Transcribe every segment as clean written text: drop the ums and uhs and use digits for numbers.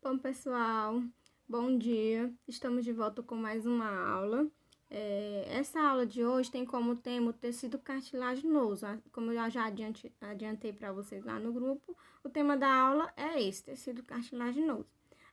Bom, pessoal, bom dia. Estamos de volta com mais uma aula. Essa aula de hoje tem como tema o tecido cartilaginoso. Como eu já adiantei para vocês lá no grupo, o tema da aula é esse, tecido cartilaginoso.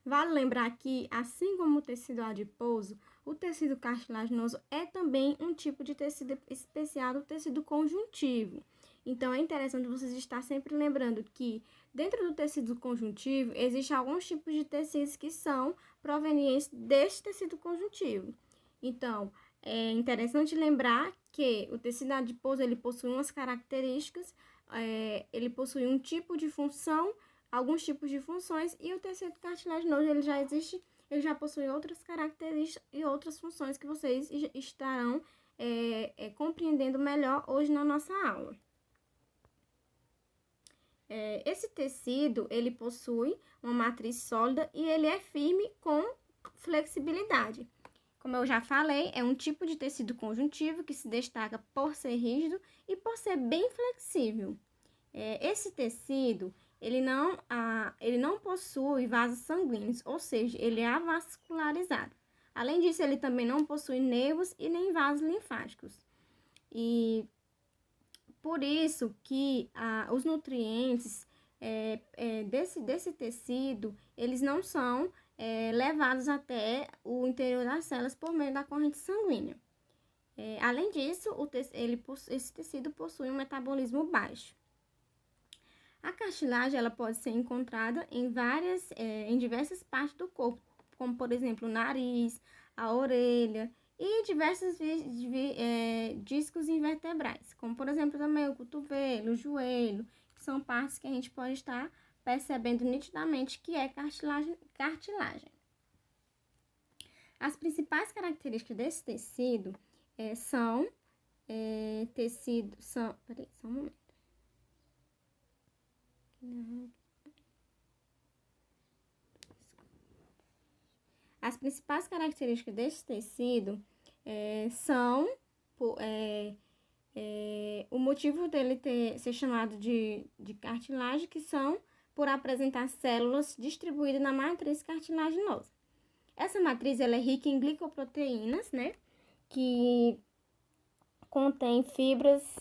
Vale lembrar que, assim como o tecido adiposo, o tecido cartilaginoso é também um tipo de tecido especial do tecido conjuntivo. Então, é interessante vocês estar sempre lembrando que dentro do tecido conjuntivo, existem alguns tipos de tecidos que são provenientes deste tecido conjuntivo. Então, é interessante lembrar que o tecido adiposo ele possui umas características, ele possui um tipo de função, alguns tipos de funções, e o tecido cartilaginoso ele já possui outras características e outras funções que vocês estarão compreendendo melhor hoje na nossa aula. Esse tecido, ele possui uma matriz sólida e ele é firme com flexibilidade. Como eu já falei, é um tipo de tecido conjuntivo que se destaca por ser rígido e por ser bem flexível. Esse tecido, ele não possui vasos sanguíneos, ou seja, ele é avascularizado. Além disso, ele também não possui nervos e nem vasos linfáticos. E por isso que os nutrientes desse tecido, eles não são levados até o interior das células por meio da corrente sanguínea. Além disso, esse tecido possui um metabolismo baixo. A cartilagem ela pode ser encontrada em diversas partes do corpo, como por exemplo o nariz, a orelha e diversos discos invertebrais, como por exemplo também o cotovelo, o joelho, que são partes que a gente pode estar percebendo nitidamente que é cartilagem. As principais características desse tecido são Peraí, só um momento. As principais características desse tecido são o motivo dele ser chamado de cartilagem, que são por apresentar células distribuídas na matriz cartilaginosa. Essa matriz ela é rica em glicoproteínas, né, que contém fibras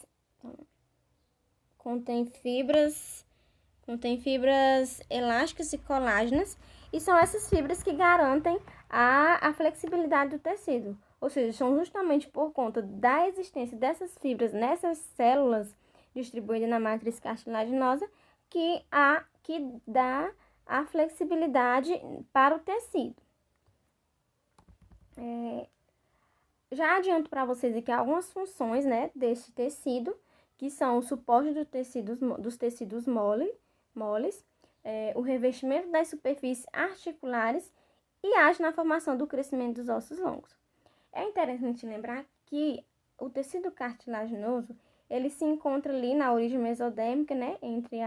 elásticas e colágenas, e são essas fibras que garantem a flexibilidade do tecido. Ou seja, são justamente por conta da existência dessas fibras nessas células distribuídas na matriz cartilaginosa que dá a flexibilidade para o tecido. Já adianto para vocês aqui algumas funções, né, desse tecido, que são o suporte dos tecidos moles, o revestimento das superfícies articulares e age na formação do crescimento dos ossos longos. É interessante lembrar que o tecido cartilaginoso, ele se encontra ali na origem mesodérmica, né, entre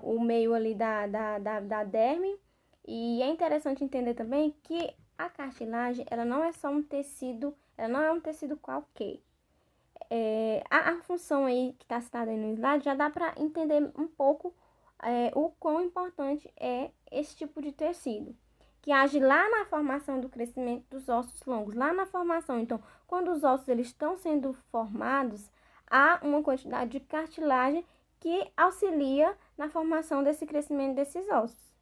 o meio ali da derme, e é interessante entender também que a cartilagem, ela não é só um tecido, ela não é um tecido qualquer. A função aí que está citada aí no slide já dá para entender um pouco o quão importante é esse tipo de tecido, que age lá na formação do crescimento dos ossos longos, lá na formação. Então, quando os ossos eles estão sendo formados, há uma quantidade de cartilagem que auxilia na formação desse crescimento desses ossos.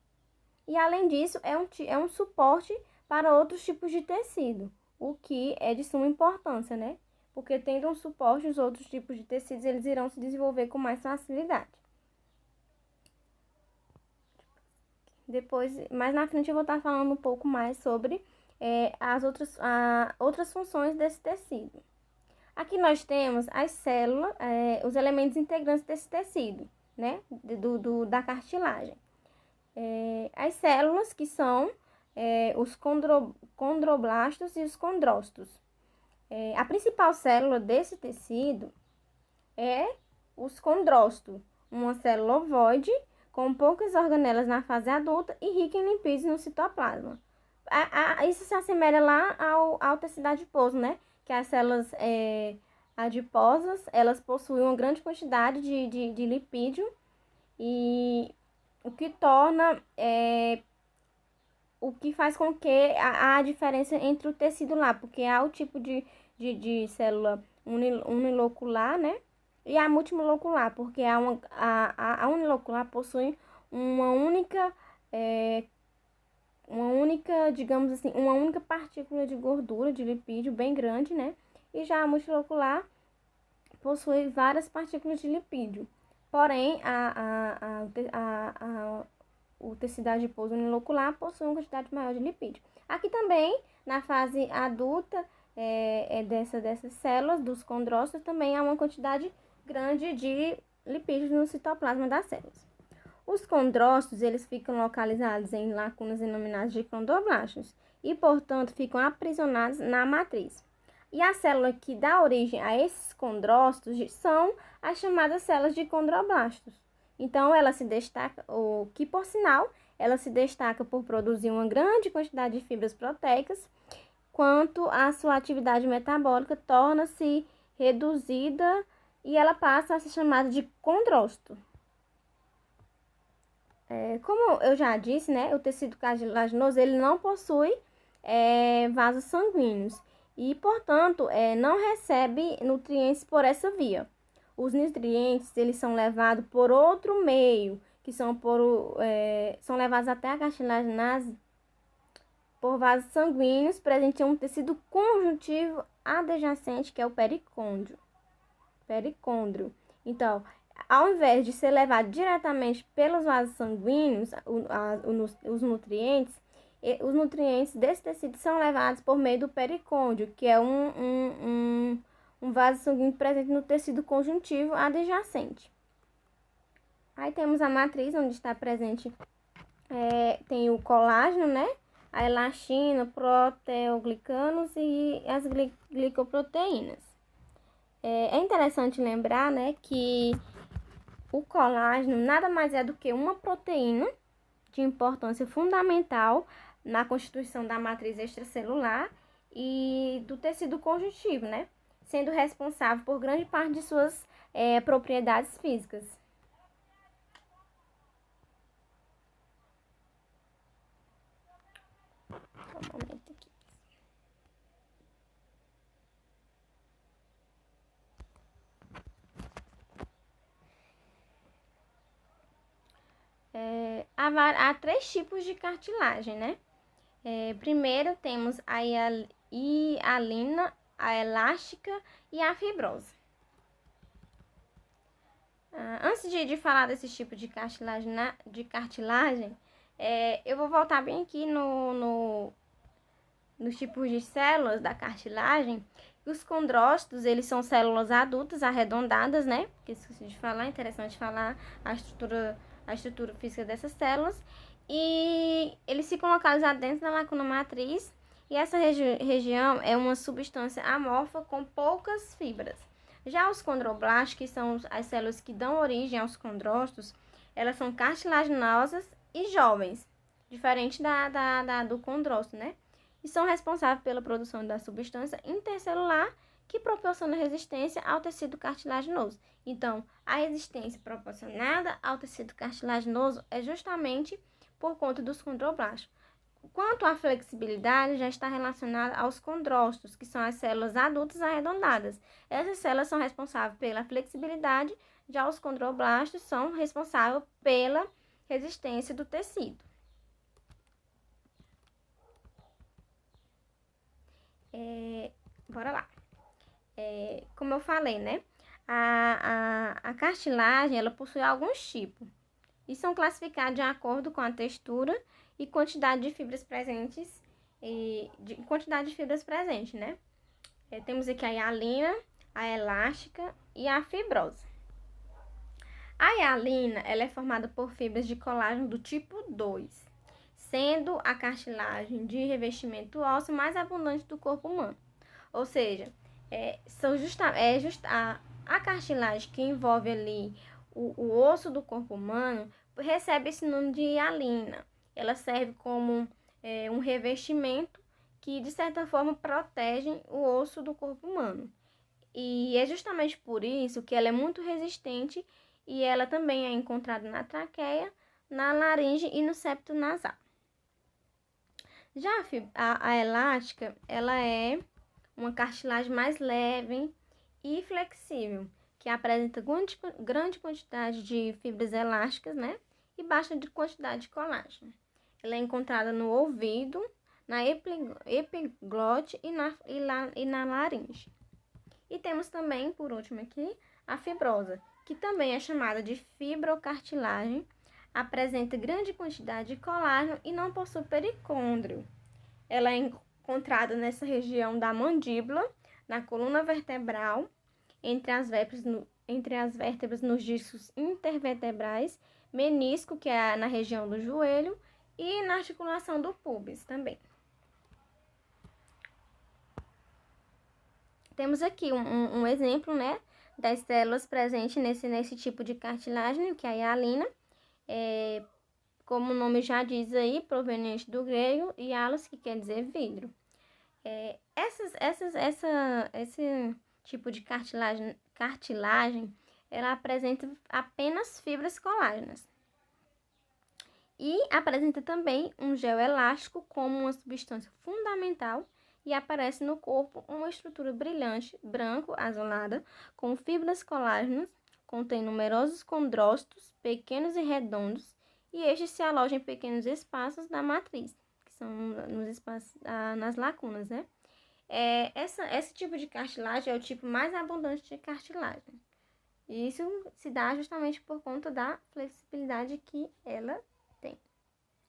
E, além disso, é um suporte para outros tipos de tecido, o que é de suma importância, né? Porque tendo um suporte, os outros tipos de tecidos eles irão se desenvolver com mais facilidade. Depois, mais na frente, eu vou estar falando um pouco mais sobre as outras funções desse tecido. Aqui nós temos as células, os elementos integrantes desse tecido, né? Da cartilagem. As células, que são os condroblastos e os condrócitos. A principal célula desse tecido é os condrócitos, uma célula ovoide com poucas organelas na fase adulta e rica em lipídios no citoplasma. Isso se assemelha lá ao tecido adiposo, né? Que as células adiposas, elas possuem uma grande quantidade de lipídio, e o que torna o que faz com que a diferença entre o tecido lá, porque há o tipo de célula unilocular, né? E a multilocular, porque a unilocular possui uma única, digamos assim, uma única partícula de gordura, de lipídio bem grande, né? E já a multilocular possui várias partículas de lipídio. Porém, o tecido adiposo unilocular possui uma quantidade maior de lipídio. Aqui também, na fase adulta dessas células, dos condrócitos, também há uma quantidade grande de lipídios no citoplasma das células. Os condrócitos, eles ficam localizados em lacunas denominadas de condroblastos e, portanto, ficam aprisionados na matriz. E a célula que dá origem a esses condrócitos são as chamadas células de condroblastos. Então, ela se destaca, por sinal, ela se destaca por produzir uma grande quantidade de fibras proteicas, quanto a sua atividade metabólica torna-se reduzida e ela passa a ser chamada de condrócito. Como eu já disse, né, o tecido cartilaginoso ele não possui vasos sanguíneos e, portanto, não recebe nutrientes por essa via. Os nutrientes eles são levados por outro meio, que são levados até a cartilaginase por vasos sanguíneos presentes em um tecido conjuntivo adjacente, que é o pericôndrio. Então, ao invés de ser levado diretamente pelos vasos sanguíneos, os nutrientes desse tecido são levados por meio do pericôndrio, que é um vaso sanguíneo presente no tecido conjuntivo adjacente. Aí temos a matriz, onde está presente, tem o colágeno, né? A elastina, proteoglicanos e as glicoproteínas. É interessante lembrar, né, que o colágeno nada mais é do que uma proteína de importância fundamental na constituição da matriz extracelular e do tecido conjuntivo, né? Sendo responsável por grande parte de suas propriedades físicas. Um momento aqui. Há 3 tipos de cartilagem, né? Primeiro temos a hialina, a elástica e a fibrosa. Antes de falar desse tipo de cartilagem, eu vou voltar bem aqui nos tipos de células da cartilagem. Os condrócitos, eles são células adultas arredondadas, né? Que esqueci de falar, é interessante falar a estrutura física dessas células. E eles ficam localizados dentro da lacuna matriz. E essa região é uma substância amorfa com poucas fibras. Já os condroblastos, que são as células que dão origem aos condrócitos, elas são cartilaginosas e jovens, diferente do condrócito, né? E são responsáveis pela produção da substância intercelular que proporciona resistência ao tecido cartilaginoso. Então, a resistência proporcionada ao tecido cartilaginoso é justamente por conta dos condroblastos. Quanto à flexibilidade, já está relacionada aos condrócitos, que são as células adultas arredondadas. Essas células são responsáveis pela flexibilidade, já os condroblastos são responsáveis pela resistência do tecido. Bora lá. Como eu falei, né? A cartilagem, ela possui alguns tipos e são classificados de acordo com a textura e quantidade de fibras presentes, né? Temos aqui a hialina, a elástica e a fibrosa. A hialina, ela é formada por fibras de colágeno do tipo 2, sendo a cartilagem de revestimento ósseo mais abundante do corpo humano. Ou seja, a cartilagem que envolve ali o osso do corpo humano recebe esse nome de hialina. Ela serve como um revestimento que, de certa forma, protege o osso do corpo humano. E é justamente por isso que ela é muito resistente e ela também é encontrada na traqueia, na laringe e no septo nasal. Já a elástica, ela é uma cartilagem mais leve e flexível, que apresenta grande quantidade de fibras elásticas, né? E baixa de quantidade de colágeno. Ela é encontrada no ouvido, na epiglote e na laringe. E temos também, por último aqui, a fibrosa, que também é chamada de fibrocartilagem, apresenta grande quantidade de colágeno e não possui pericôndrio. Ela é encontrada nessa região da mandíbula, na coluna vertebral, entre as vértebras nos discos intervertebrais, menisco, que é na região do joelho, e na articulação do pubis também. Temos aqui um exemplo, né, das células presentes nesse tipo de cartilagem, que é a hialina. Como o nome já diz aí, proveniente do grego, hialos, que quer dizer vidro. Esse tipo de cartilagem, ela apresenta apenas fibras colágenas. E apresenta também um gel elástico como uma substância fundamental e aparece no corpo uma estrutura brilhante, branco, azulada, com fibras colágenas, contém numerosos condrócitos, pequenos e redondos, e estes se alojam em pequenos espaços da matriz, que são nos espaços, nas lacunas, né? Esse tipo de cartilagem é o tipo mais abundante de cartilagem. E isso se dá justamente por conta da flexibilidade que ela tem.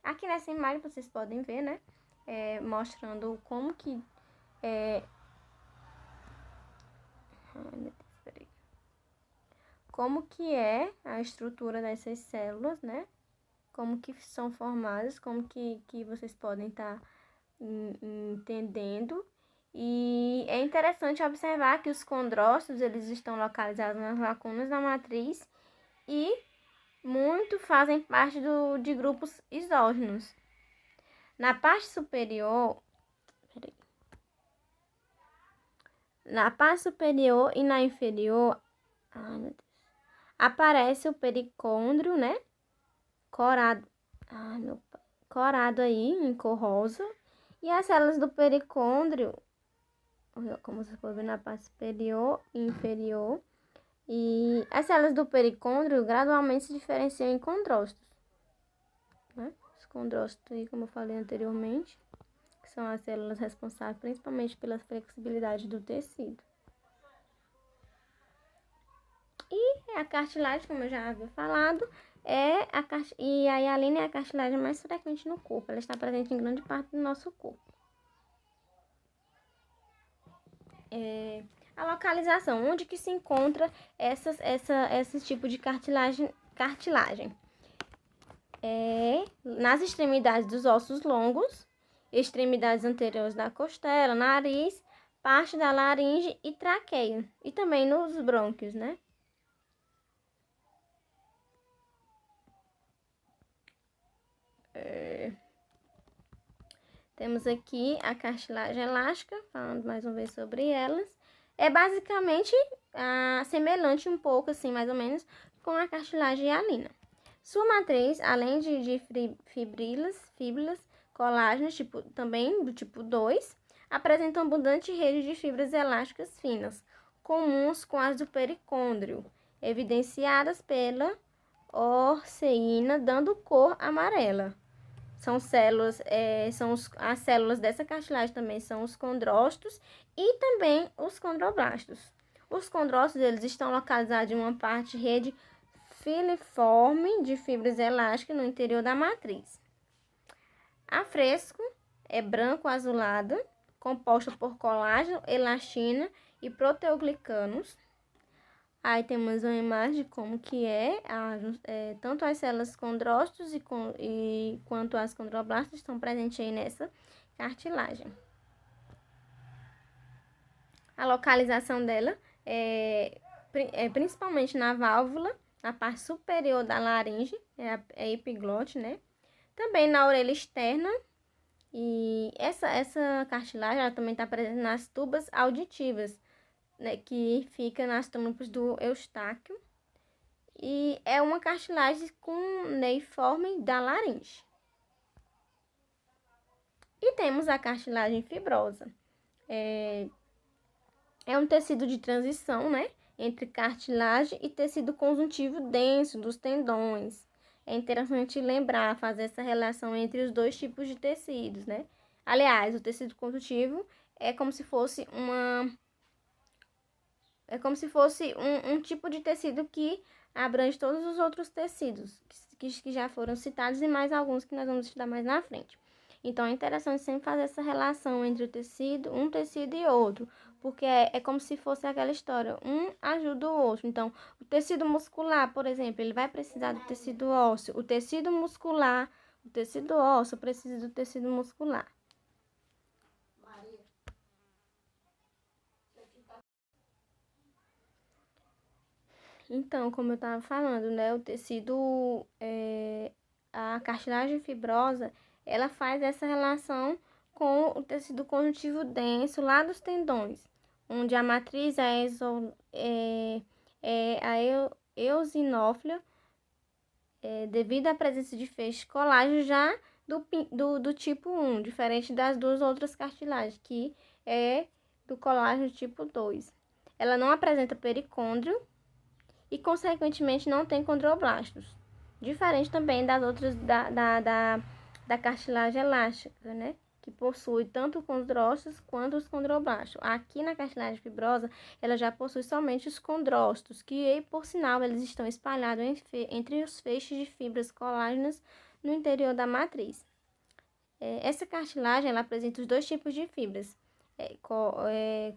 Aqui nessa imagem vocês podem ver, né? Mostrando como que como que é a estrutura dessas células, né? Como que são formadas, como que vocês podem estar entendendo. E é interessante observar que os condrócitos, eles estão localizados nas lacunas da matriz e muito fazem parte de grupos exógenos. Na parte superior, e na inferior, aparece o pericôndrio, né? Corado, corado aí em cor rosa. E as células do pericôndrio, como você pode ver na parte superior e inferior. E as células do pericôndrio gradualmente se diferenciam em condrócitos, né? Os condrócitos aí, como eu falei anteriormente, que são as células responsáveis principalmente pela flexibilidade do tecido. E a cartilagem, como eu já havia falado, e a hialina é a cartilagem mais frequente no corpo. Ela está presente em grande parte do nosso corpo. A localização, onde que se encontra esse tipo de cartilagem? Nas extremidades dos ossos longos, extremidades anteriores da costela, nariz, parte da laringe e traqueia. E também nos brônquios, né? Temos aqui a cartilagem elástica, falando mais uma vez sobre elas. É basicamente semelhante um pouco, assim, mais ou menos, com a cartilagem hialina. Sua matriz, além de fibras, colágenos, também do tipo 2, apresenta uma abundante rede de fibras elásticas finas, comuns com as do pericôndrio, evidenciadas pela orceína, dando cor amarela. As células dessa cartilagem também são os condrócitos e também os condroblastos. Os condrócitos, eles estão localizados em uma rede filiforme de fibras elásticas no interior da matriz. A fresco é branco-azulada, composta por colágeno, elastina e proteoglicanos. Aí temos uma imagem de como que tanto as células condrócitos quanto as condroblastos estão presentes aí nessa cartilagem. A localização dela é principalmente na válvula, na parte superior da laringe, a epiglote, né? Também na orelha externa. E essa cartilagem ela também está presente nas tubas auditivas, né, que fica nas trompas do eustáquio, e é uma cartilagem cuneiforme da laringe. E temos a cartilagem fibrosa. É um tecido de transição, né, entre cartilagem e tecido conjuntivo denso dos tendões. É interessante lembrar, fazer essa relação entre os dois tipos de tecidos, né? Aliás, o tecido conjuntivo é como se fosse um tipo de tecido que abrange todos os outros tecidos que já foram citados e mais alguns que nós vamos estudar mais na frente. Então, é interessante sempre fazer essa relação entre um tecido e outro, porque é como se fosse aquela história, um ajuda o outro. Então, o tecido muscular, por exemplo, ele vai precisar do tecido ósseo. O tecido ósseo precisa do tecido muscular. Então, como eu estava falando, né, a cartilagem fibrosa, ela faz essa relação com o tecido conjuntivo denso lá dos tendões, onde a matriz é a eosinófila, devido à presença de feixes colágeno já do tipo 1, diferente das duas outras cartilagens, que é do colágeno tipo 2. Ela não apresenta pericôndrio e, consequentemente, não tem condroblastos. Diferente também das outras da cartilagem elástica, né? Que possui tanto os condrócitos quanto os condroblastos. Aqui na cartilagem fibrosa, ela já possui somente os condrócitos, que, por sinal, eles estão espalhados entre os feixes de fibras colágenas no interior da matriz. Essa cartilagem, ela apresenta os dois tipos de fibras,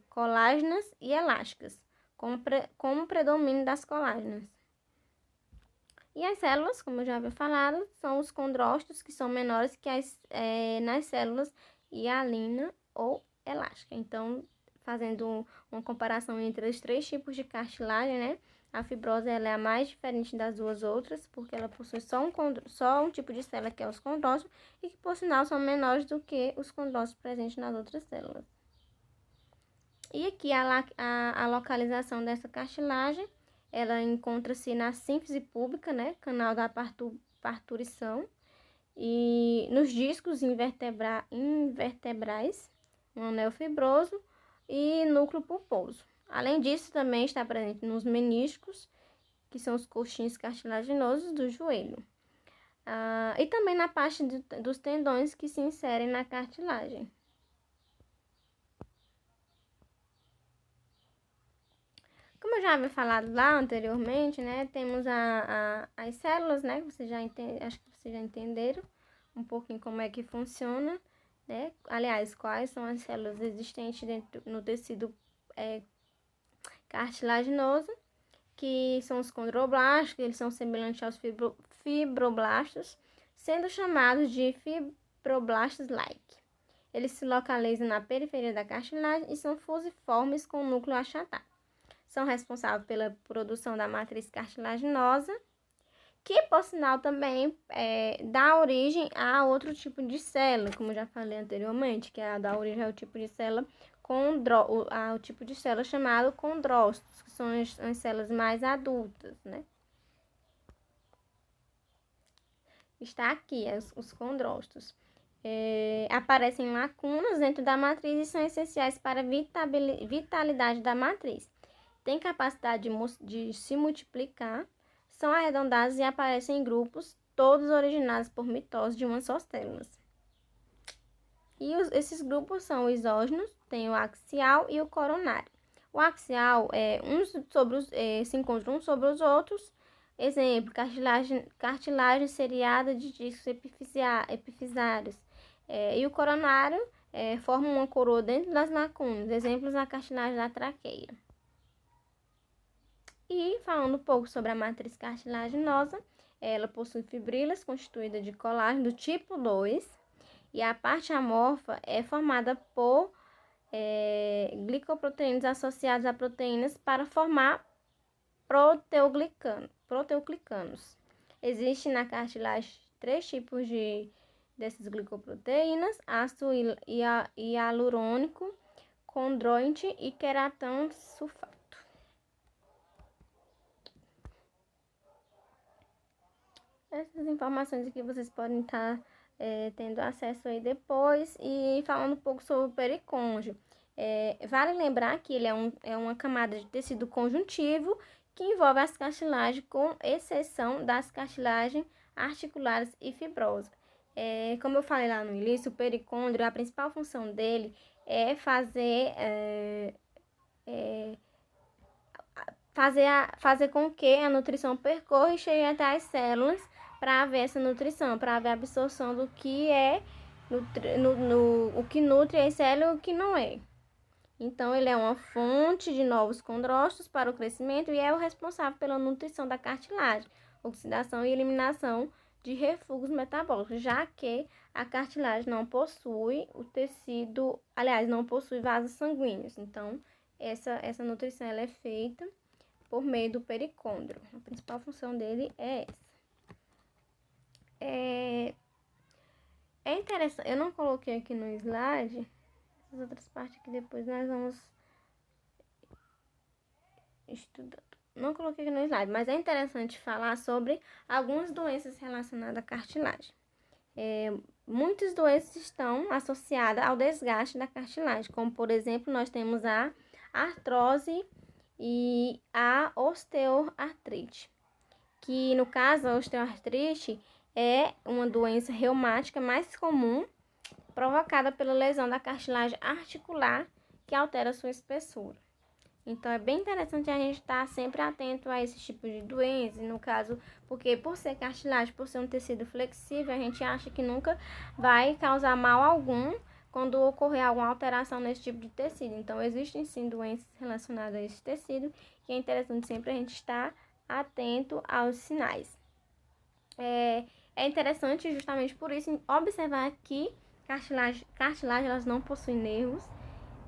colágenas e elásticas, como predomínio das colágenas. E as células, como eu já havia falado, são os condrócitos, que são menores que nas células hialina ou elástica. Então, fazendo uma comparação entre os três tipos de cartilagem, né? A fibrosa ela é a mais diferente das duas outras, porque ela possui só um tipo de célula, que é os condrócitos, e que, por sinal, são menores do que os condrócitos presentes nas outras células. E aqui a localização dessa cartilagem, ela encontra-se na sínfise púbica, né, canal da parturição, e nos discos invertebrais, no anel fibroso e núcleo pulposo. Além disso, também está presente nos meniscos, que são os coxins cartilaginosos do joelho. E também na parte dos tendões que se inserem na cartilagem. Como eu já havia falado lá anteriormente, né, temos as células, né, acho que vocês já entenderam um pouquinho como é que funciona, né, aliás, quais são as células existentes no tecido cartilaginoso, que são os condroblastos, que eles são semelhantes aos fibroblastos, sendo chamados de fibroblastos-like. Eles se localizam na periferia da cartilagem e são fusiformes com o núcleo achatado. São responsáveis pela produção da matriz cartilaginosa, que, por sinal, também dá origem a outro tipo de célula, como eu já falei anteriormente, que dá origem ao tipo de célula ao tipo de célula chamado condrócitos, que são as células mais adultas, né? Está aqui os condrócitos. Aparecem lacunas dentro da matriz e são essenciais para a vitalidade da matriz. Tem capacidade de se multiplicar, são arredondados e aparecem em grupos, todos originados por mitose de uma só célula. E esses grupos são isógenos, tem o axial e o coronário. O axial se encontram uns sobre os outros. Exemplo, cartilagem seriada de discos epifisários. E o coronário forma uma coroa dentro das lacunas. Exemplos, a cartilagem da traqueia. E falando um pouco sobre a matriz cartilaginosa, ela possui fibrilas constituídas de colágeno do tipo 2 e a parte amorfa é formada por glicoproteínas associadas a proteínas para formar proteoglicanos. Existem na cartilagem 3 tipos dessas glicoproteínas: ácido hialurônico, condroite e queratão sulfato. Essas informações aqui vocês podem estar tendo acesso aí depois. E falando um pouco sobre o pericôndrio. Vale lembrar que ele é uma camada de tecido conjuntivo que envolve as cartilagens, com exceção das cartilagens articulares e fibrosas. Como eu falei lá no início, o pericôndrio, a principal função dele é fazer com que a nutrição percorra e chegue até as células para haver essa nutrição, para haver a absorção do que o que nutre as células e o que não é. Então, ele é uma fonte de novos condrócitos para o crescimento e é o responsável pela nutrição da cartilagem, oxidação e eliminação de refugos metabólicos, já que a cartilagem não possui o tecido, aliás, não possui vasos sanguíneos. Então, essa nutrição ela é feita por meio do pericôndrio. A principal função dele é essa. É interessante, eu não coloquei aqui no slide, essas outras partes que depois nós vamos estudando. Não coloquei aqui no slide, mas é interessante falar sobre algumas doenças relacionadas à cartilagem. Muitas doenças estão associadas ao desgaste da cartilagem, como por exemplo, nós temos a artrose e a osteoartrite, que no caso a osteoartrite é uma doença reumática mais comum, provocada pela lesão da cartilagem articular que altera sua espessura. Então, é bem interessante a gente estar sempre atento a esse tipo de doença, no caso, porque por ser cartilagem, por ser um tecido flexível, a gente acha que nunca vai causar mal algum quando ocorrer alguma alteração nesse tipo de tecido. Então, existem sim doenças relacionadas a esse tecido, e é interessante sempre a gente estar atento aos sinais. É interessante justamente por isso observar que cartilagem elas não possuem nervos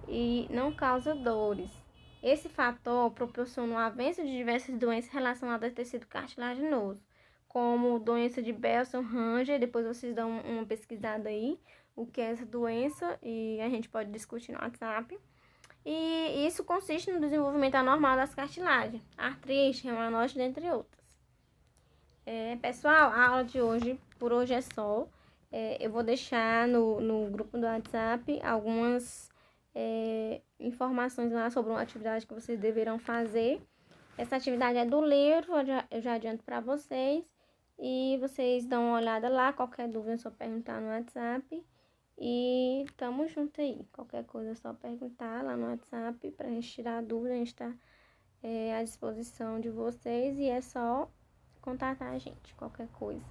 e não causam dores. Esse fator proporciona o avanço de diversas doenças relacionadas ao tecido cartilaginoso, como doença de Belson-Ranger. Depois vocês dão uma pesquisada aí, o que é essa doença, e a gente pode discutir no WhatsApp. E isso consiste no desenvolvimento anormal das cartilagens, artrite, reumatoide, dentre outras. Pessoal, a aula de hoje, por hoje é só. Eu vou deixar no grupo do WhatsApp algumas informações lá sobre uma atividade que vocês deverão fazer. Essa atividade é do livro, eu já adianto para vocês. E vocês dão uma olhada lá, qualquer dúvida é só perguntar no WhatsApp. E tamo junto aí. Qualquer coisa é só perguntar lá no WhatsApp pra gente tirar a dúvida. A gente tá à disposição de vocês e é só contatar a gente, qualquer coisa.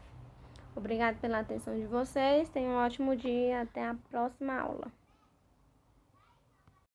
Obrigada pela atenção de vocês. Tenham um ótimo dia. Até a próxima aula.